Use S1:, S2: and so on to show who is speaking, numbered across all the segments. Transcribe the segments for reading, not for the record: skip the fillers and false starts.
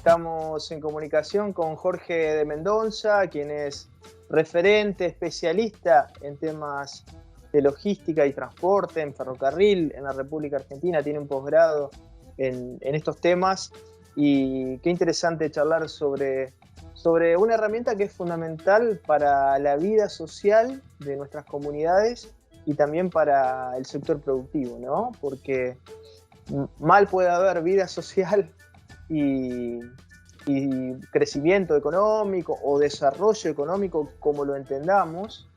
S1: Estamos en comunicación con Jorge de Mendoza, quien es referente, especialista en temas de logística y transporte, en ferrocarril en la República Argentina. Tiene un posgrado en estos temas y qué interesante charlar sobre una herramienta que es fundamental para la vida social de nuestras comunidades y también para el sector productivo, ¿no? Porque mal puede haber vida social y crecimiento económico o desarrollo económico, como lo entendamos,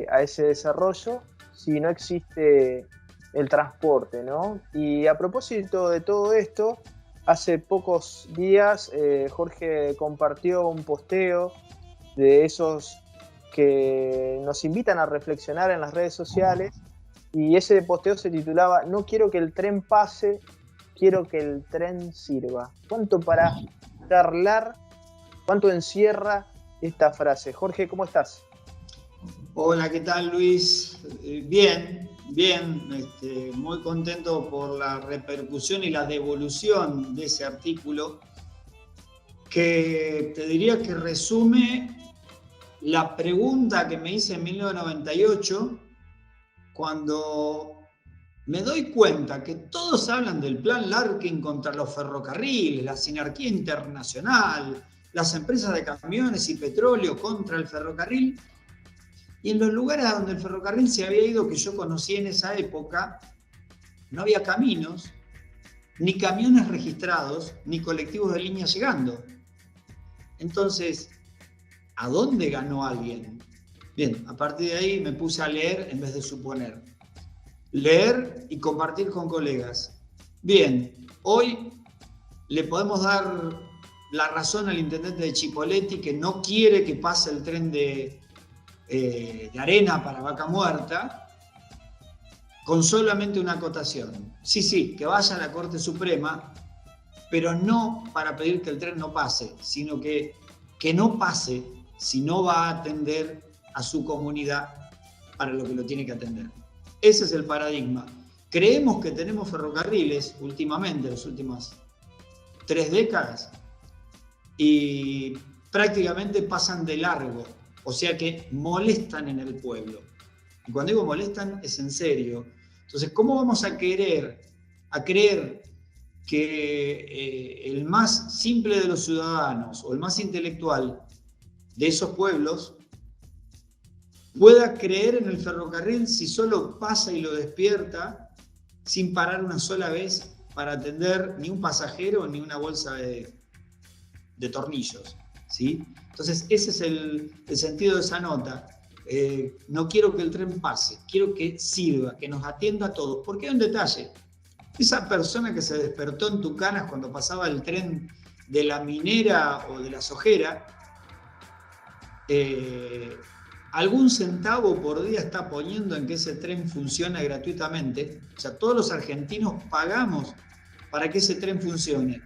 S1: a ese desarrollo, si no existe el transporte, ¿no? Y a propósito de todo esto, hace pocos días Jorge compartió un posteo de esos que nos invitan a reflexionar en las redes sociales, y ese posteo se titulaba "No quiero que el tren pase, quiero que el tren sirva". ¿Cuánto para charlar? ¿Cuánto encierra esta frase? Jorge, ¿cómo estás?
S2: Hola, ¿qué tal, Luis? Bien, muy contento por la repercusión y la devolución de ese artículo, que te diría que resume la pregunta que me hice en 1998, cuando me doy cuenta que todos hablan del plan Larkin contra los ferrocarriles, la sinarquía internacional, las empresas de camiones y petróleo contra el ferrocarril, y en los lugares a donde el ferrocarril se había ido, que yo conocí en esa época, no había caminos, ni camiones registrados, ni colectivos de línea llegando. Entonces, ¿a dónde ganó alguien? Bien, a partir de ahí me puse a leer en vez de suponer. Leer y compartir con colegas. Bien, hoy le podemos dar la razón al intendente de Chipoleti, que no quiere que pase el tren de arena para Vaca Muerta, con solamente una acotación. Sí, que vaya a la Corte Suprema, pero no para pedir que el tren no pase, sino que no pase si no va a atender a su comunidad para lo que lo tiene que atender. Ese es el paradigma. Creemos que tenemos ferrocarriles últimamente, las últimas 3 décadas, y prácticamente pasan de largo, o sea que molestan en el pueblo. Y cuando digo molestan, es en serio. Entonces, ¿cómo vamos a creer que el más simple de los ciudadanos o el más intelectual de esos pueblos pueda creer en el ferrocarril si solo pasa y lo despierta sin parar una sola vez para atender ni un pasajero ni una bolsa de tornillos? ¿Sí? Entonces, ese es el sentido de esa nota. No quiero que el tren pase, quiero que sirva, que nos atienda a todos. Porque hay un detalle. Esa persona que se despertó en Tucanas cuando pasaba el tren de la minera o de la sojera, algún centavo por día está poniendo en que ese tren funcione gratuitamente. O sea, todos los argentinos pagamos para que ese tren funcione.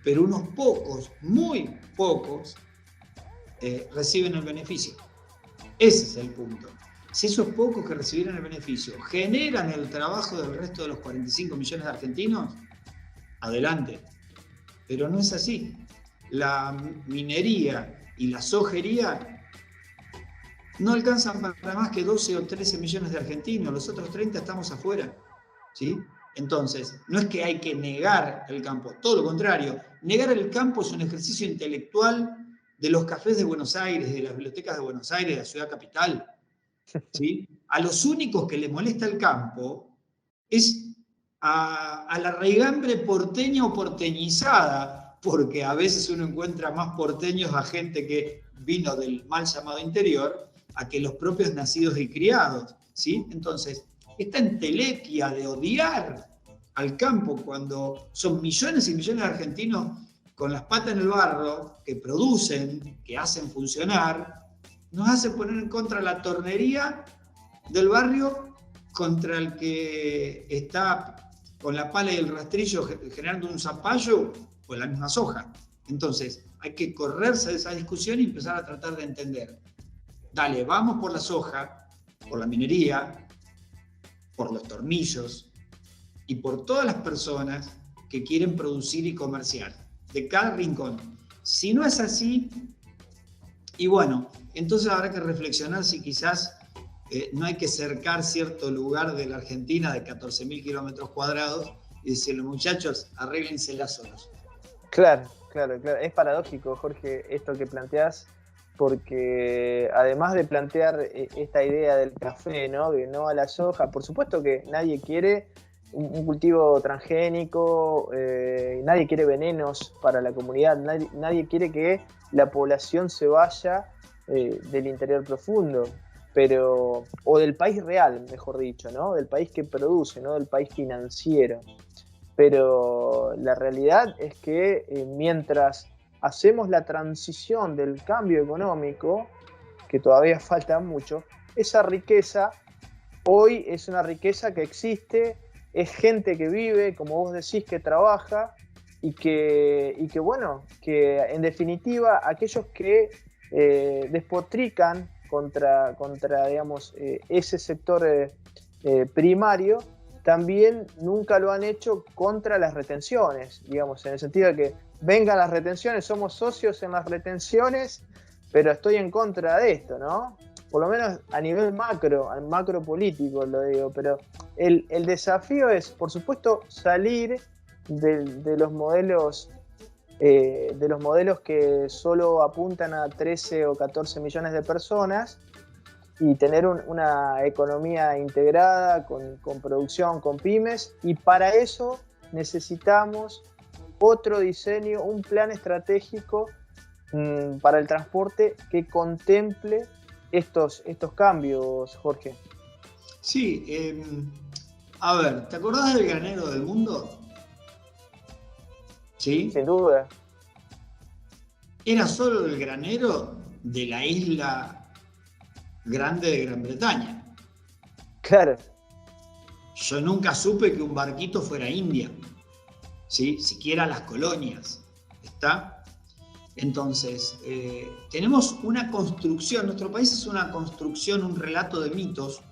S2: Pero unos pocos, muy pocos, reciben el beneficio. Ese es el punto. Si esos pocos que recibieron el beneficio generan el trabajo del resto de los 45 millones de argentinos, adelante. Pero no es así. La minería y la sojería no alcanzan para más que 12 o 13 millones de argentinos. Los otros 30 estamos afuera. ¿Sí? Entonces, no es que hay que negar el campo, todo lo contrario. Negar el campo es un ejercicio intelectual de los cafés de Buenos Aires, de las bibliotecas de Buenos Aires, de la ciudad capital. ¿Sí? A los únicos que les molesta el campo es a la raigambre porteña o porteñizada, porque a veces uno encuentra más porteños a gente que vino del mal llamado interior, a que los propios nacidos y criados. ¿Sí? Entonces, esta entelequia de odiar al campo cuando son millones y millones de argentinos con las patas en el barro, que producen, que hacen funcionar, nos hace poner en contra la tornería del barrio contra el que está con la pala y el rastrillo generando un zapallo o la misma soja. Entonces, hay que correrse de esa discusión y empezar a tratar de entender. Dale, vamos por la soja, por la minería, por los tornillos y por todas las personas que quieren producir y comerciar. de cada rincón. Si no es así, y bueno, entonces habrá que reflexionar si quizás no hay que cercar cierto lugar de la Argentina de 14.000 kilómetros cuadrados y decirle, muchachos, arréglensela solos.
S1: Claro. Es paradójico, Jorge, esto que planteás, porque además de plantear esta idea del café, ¿no? De no a la soja, por supuesto que nadie quiere un cultivo transgénico, nadie quiere venenos para la comunidad, nadie quiere que la población se vaya del interior profundo, o del país real, mejor dicho, ¿no? Del país que produce, no del país financiero. Pero la realidad es que mientras hacemos la transición del cambio económico, que todavía falta mucho, esa riqueza hoy es una riqueza que existe, es gente que vive, como vos decís, que trabaja y que bueno, que en definitiva aquellos que despotrican contra digamos, ese sector primario, también nunca lo han hecho contra las retenciones, digamos, en el sentido de que vengan las retenciones, somos socios en las retenciones, pero estoy en contra de esto, ¿no? Por lo menos a nivel macro político lo digo, pero el desafío es, por supuesto, salir de los modelos que solo apuntan a 13 o 14 millones de personas y tener una economía integrada con producción, con pymes, y para eso necesitamos otro diseño, un plan estratégico para el transporte que contemple estos cambios, Jorge.
S2: Sí, a ver, ¿te acordás del granero del mundo? Sí.
S1: Sin duda.
S2: Era solo el granero de la isla grande de Gran Bretaña.
S1: Claro.
S2: Yo nunca supe que un barquito fuera India, ¿sí? Siquiera las colonias, ¿está? Entonces, tenemos una construcción, nuestro país es una construcción, un relato de mitos,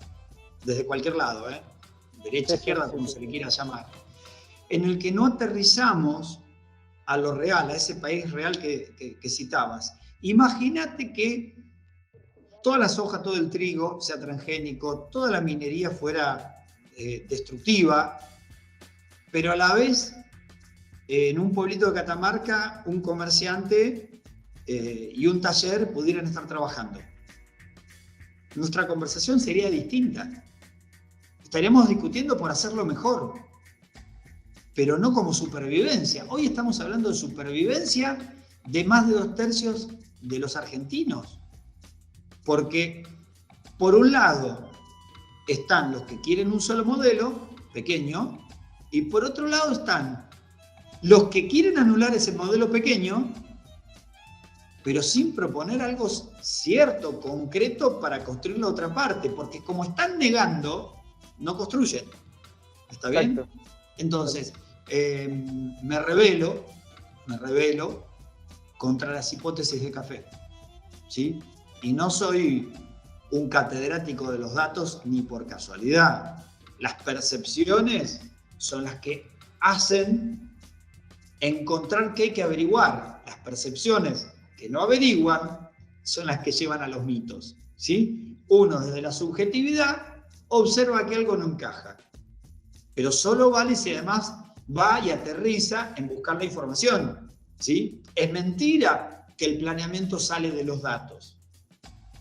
S2: desde cualquier lado, derecha, izquierda, como se le quiera llamar, en el que no aterrizamos a lo real, a ese país real que citabas. Imagínate que toda la soja, todo el trigo sea transgénico, toda la minería fuera destructiva, pero a la vez, en un pueblito de Catamarca, un comerciante y un taller pudieran estar trabajando. Nuestra conversación sería distinta. Estaríamos discutiendo por hacerlo mejor, pero no como supervivencia. Hoy estamos hablando de supervivencia de más de 2/3 de los argentinos. Porque, por un lado, están los que quieren un solo modelo, pequeño, y por otro lado están los que quieren anular ese modelo pequeño, pero sin proponer algo cierto, concreto, para construir la otra parte, porque como están negando, no construyen. ¿Está bien? Exacto. Entonces, me rebelo contra las hipótesis de café, ¿sí? Y no soy un catedrático de los datos ni por casualidad. Las percepciones son las que hacen encontrar que hay que averiguar. Las percepciones que no averiguan son las que llevan a los mitos, ¿sí? Uno, desde la subjetividad, observa que algo no encaja. Pero solo vale si además va y aterriza en buscar la información, ¿sí? Es mentira que el planeamiento sale de los datos.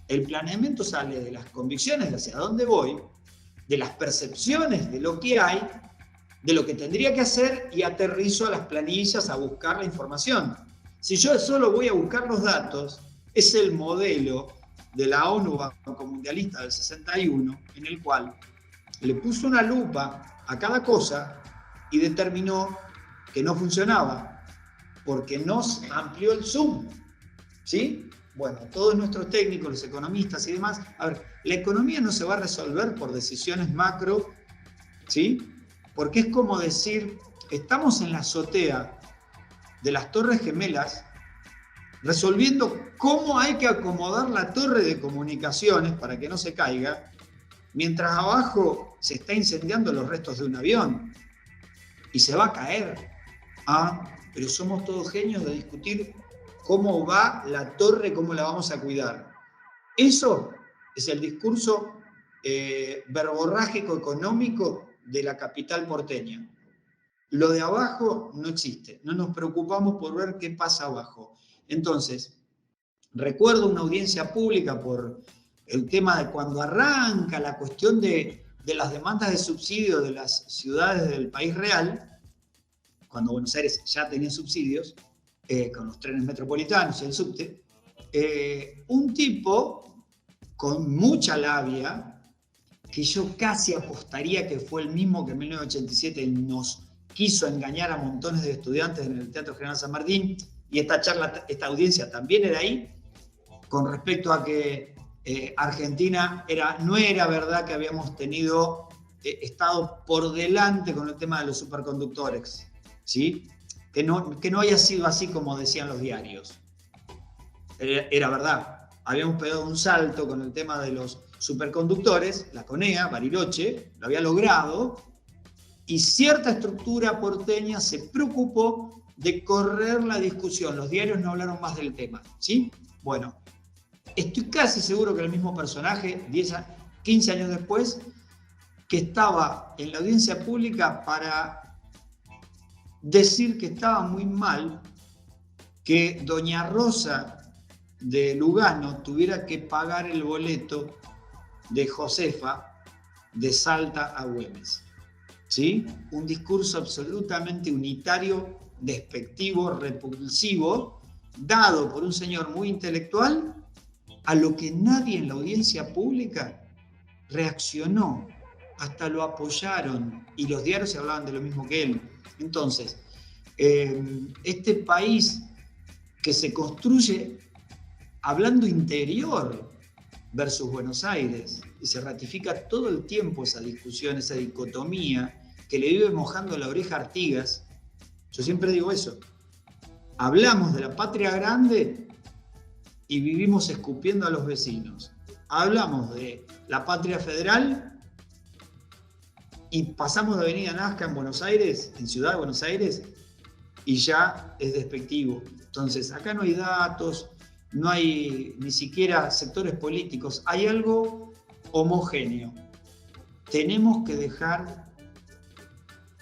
S2: El planeamiento sale de las convicciones de hacia dónde voy, de las percepciones de lo que hay, de lo que tendría que hacer, y aterrizo a las planillas a buscar la información. Si yo solo voy a buscar los datos, es el modelo de la ONU Banco Mundialista del 61, en el cual le puso una lupa a cada cosa y determinó que no funcionaba, porque nos amplió el zoom, ¿sí? Bueno, todos nuestros técnicos, los economistas y demás, a ver, la economía no se va a resolver por decisiones macro, ¿sí? Porque es como decir, estamos en la azotea de las Torres Gemelas resolviendo cómo hay que acomodar la torre de comunicaciones para que no se caiga, mientras abajo se está incendiando los restos de un avión y se va a caer. pero somos todos genios de discutir cómo va la torre, cómo la vamos a cuidar. Eso es el discurso verborrágico económico de la capital porteña. Lo de abajo no existe, no nos preocupamos por ver qué pasa abajo. Entonces, recuerdo una audiencia pública por el tema de cuando arranca la cuestión de las demandas de subsidio de las ciudades del país real, cuando Buenos Aires ya tenía subsidios, con los trenes metropolitanos y el subte, un tipo con mucha labia, que yo casi apostaría que fue el mismo que en 1987 nos quiso engañar a montones de estudiantes en el Teatro General San Martín, y esta audiencia también era ahí, con respecto a que Argentina no era verdad que habíamos estado por delante con el tema de los superconductores, ¿sí? Que no haya sido así como decían los diarios. Era verdad, habíamos pegado un salto con el tema de los superconductores, la CONEA, Bariloche, lo había logrado, y cierta estructura porteña se preocupó de correr la discusión. Los diarios no hablaron más del tema, ¿sí? Bueno, estoy casi seguro que el mismo personaje, 15 años después, que estaba en la audiencia pública para decir que estaba muy mal que doña Rosa de Lugano tuviera que pagar el boleto de Josefa de Salta a Güemes. ¿Sí? Un discurso absolutamente unitario, despectivo, repulsivo, dado por un señor muy intelectual, a lo que nadie en la audiencia pública reaccionó, hasta lo apoyaron, y los diarios hablaban de lo mismo que él. Entonces, este país que se construye hablando interior versus Buenos Aires, y se ratifica todo el tiempo esa discusión, esa dicotomía, que le vive mojando la oreja a Artigas. Yo siempre digo eso. Hablamos de la patria grande y vivimos escupiendo a los vecinos. Hablamos de la patria federal y pasamos de Avenida Nazca en Buenos Aires, en Ciudad de Buenos Aires, y ya es despectivo. Entonces, acá no hay datos, no hay ni siquiera sectores políticos, hay algo homogéneo. Tenemos que dejar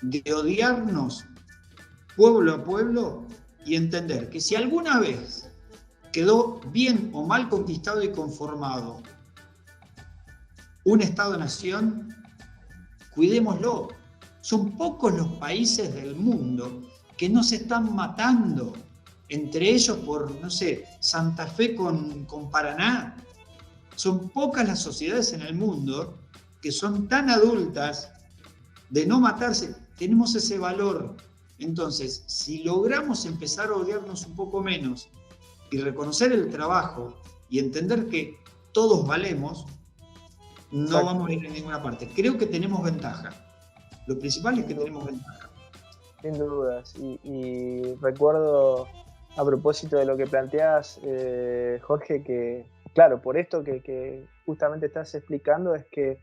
S2: de odiarnos pueblo a pueblo y entender que si alguna vez quedó bien o mal conquistado y conformado un Estado-nación, cuidémoslo. Son pocos los países del mundo que no se están matando entre ellos por, no sé, Santa Fe con Paraná. Son pocas las sociedades en el mundo que son tan adultas de no matarse. Tenemos ese valor. Entonces, si logramos empezar a odiarnos un poco menos y reconocer el trabajo y entender que todos valemos, no
S1: Exacto.
S2: vamos a ir en ninguna parte. Creo que tenemos ventaja. Lo principal es que tenemos ventaja.
S1: Sin dudas. Y recuerdo, a propósito de lo que planteas, Jorge, que claro, por esto que justamente estás explicando es que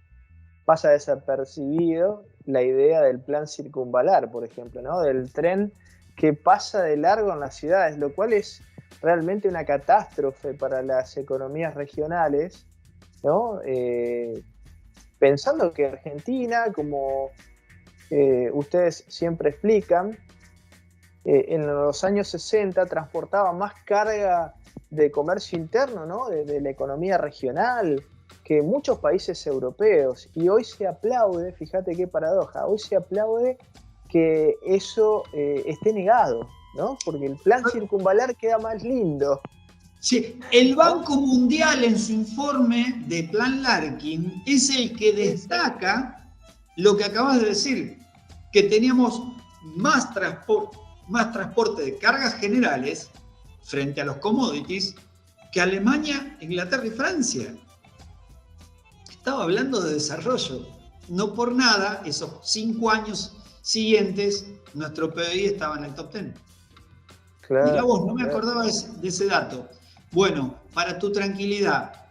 S1: pasa desapercibido la idea del plan circunvalar, por ejemplo, ¿no? Del tren que pasa de largo en las ciudades, lo cual es realmente una catástrofe para las economías regionales, ¿no? Pensando que Argentina, como ustedes siempre explican, en los años 60 transportaba más carga de comercio interno, ¿no? de la economía regional, que muchos países europeos, y hoy se aplaude, fíjate qué paradoja, hoy se aplaude que eso esté negado, ¿no? Porque el plan circunvalar queda más lindo.
S2: Sí, el Banco Mundial en su informe de Plan Larkin es el que destaca lo que acabas de decir, que teníamos más transporte de cargas generales frente a los commodities que Alemania, Inglaterra y Francia. Estaba hablando de desarrollo. No por nada, esos 5 años siguientes, nuestro PBI estaba en el top 10. Claro, mirá vos, no me acordaba de ese dato. Bueno, para tu tranquilidad,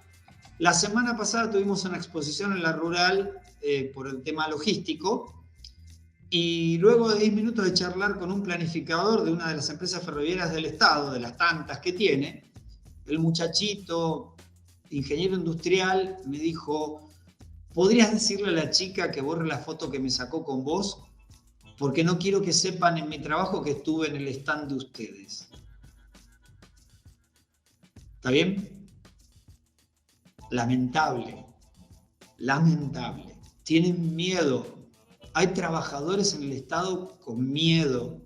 S2: la semana pasada tuvimos una exposición en la Rural por el tema logístico Y luego de 10 minutos de charlar con un planificador de una de las empresas ferroviarias del Estado, de las tantas que tiene, el muchachito, ingeniero industrial, me dijo: ¿podrías decirle a la chica que borre la foto que me sacó con vos? Porque no quiero que sepan en mi trabajo que estuve en el stand de ustedes. ¿Está bien? Lamentable, lamentable. Tienen miedo. Hay trabajadores en el Estado con miedo,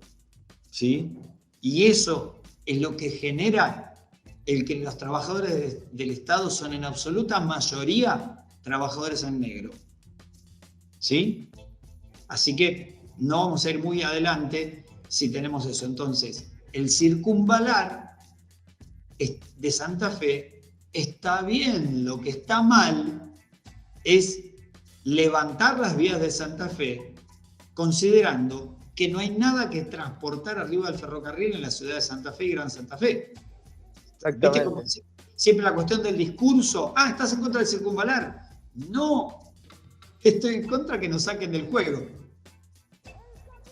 S2: ¿sí? Y eso es lo que genera el que los trabajadores del Estado son en absoluta mayoría trabajadores en negro, ¿sí? Así que no vamos a ir muy adelante si tenemos eso. Entonces, el circunvalar de Santa Fe está bien. Lo que está mal es levantar las vías de Santa Fe considerando que no hay nada que transportar arriba del ferrocarril en la ciudad de Santa Fe y Gran Santa Fe. ¿Viste cómo siempre la cuestión del discurso? Ah, ¿estás en contra del circunvalar? No, estoy en contra que nos saquen del juego.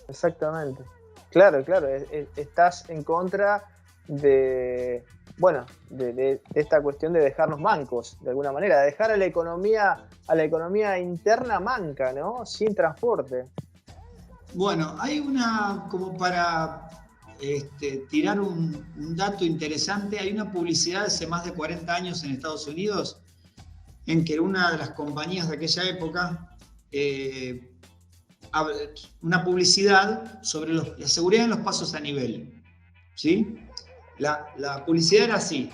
S1: Exactamente. Claro, estás en contra de, bueno, de esta cuestión de dejarnos mancos, de alguna manera, de dejar a la economía interna manca, ¿no? Sin transporte.
S2: Bueno, hay una, como para tirar un dato interesante, hay una publicidad hace más de 40 años en Estados Unidos en que una de las compañías de aquella época, una publicidad sobre la seguridad en los pasos a nivel, ¿sí? La publicidad era así: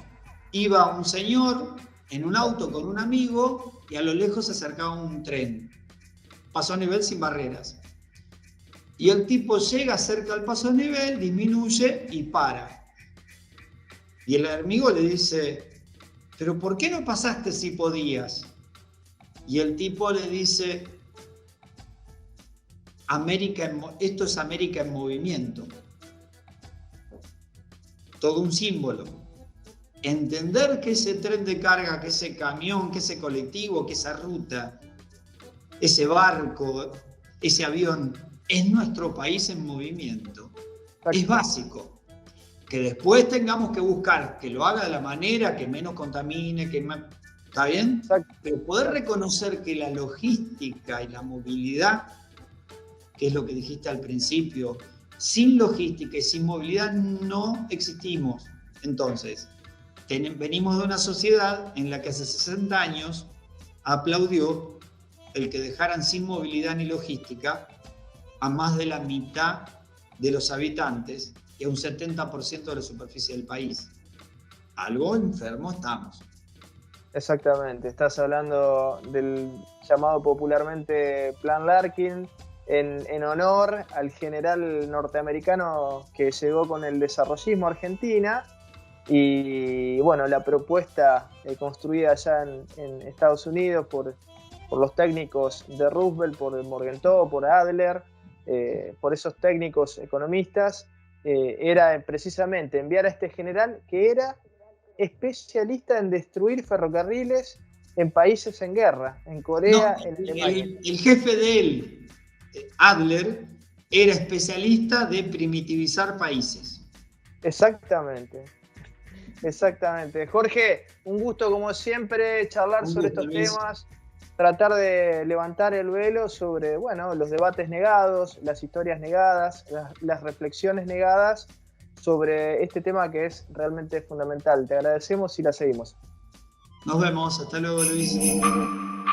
S2: iba un señor en un auto con un amigo y a lo lejos se acercaba un tren, paso a nivel sin barreras. Y el tipo llega cerca al paso a nivel, disminuye y para. Y el amigo le dice: ¿pero por qué no pasaste si podías? Y el tipo le dice: esto es América en movimiento. Todo un símbolo. Entender que ese tren de carga, que ese camión, que ese colectivo, que esa ruta, ese barco, ese avión, es nuestro país en movimiento. Es básico. Que después tengamos que buscar que lo haga de la manera que menos contamine, que más... ¿Está bien? Pero poder reconocer que la logística y la movilidad, que es lo que dijiste al principio, sin logística y sin movilidad no existimos. Entonces, venimos de una sociedad en la que hace 60 años aplaudió el que dejaran sin movilidad ni logística a más de la mitad de los habitantes y a un 70% de la superficie del país. Algo enfermo estamos.
S1: Exactamente, estás hablando del llamado popularmente Plan Larkin, en honor al general norteamericano que llegó con el desarrollismo a Argentina. Y bueno, la propuesta construida allá en Estados Unidos por los técnicos de Roosevelt, por Morgenthau, por Adler, por esos técnicos economistas, era precisamente enviar a este general que era especialista en destruir ferrocarriles en países en guerra, en Corea, en Alemania.
S2: El jefe de él, Adler, era especialista de primitivizar países.
S1: Exactamente. Jorge, un gusto como siempre charlar sobre estos temas, tratar de levantar el velo sobre, bueno, los debates negados, las historias negadas, las reflexiones negadas sobre este tema que es realmente fundamental. Te agradecemos y la seguimos.
S2: Nos vemos, hasta luego, Luis.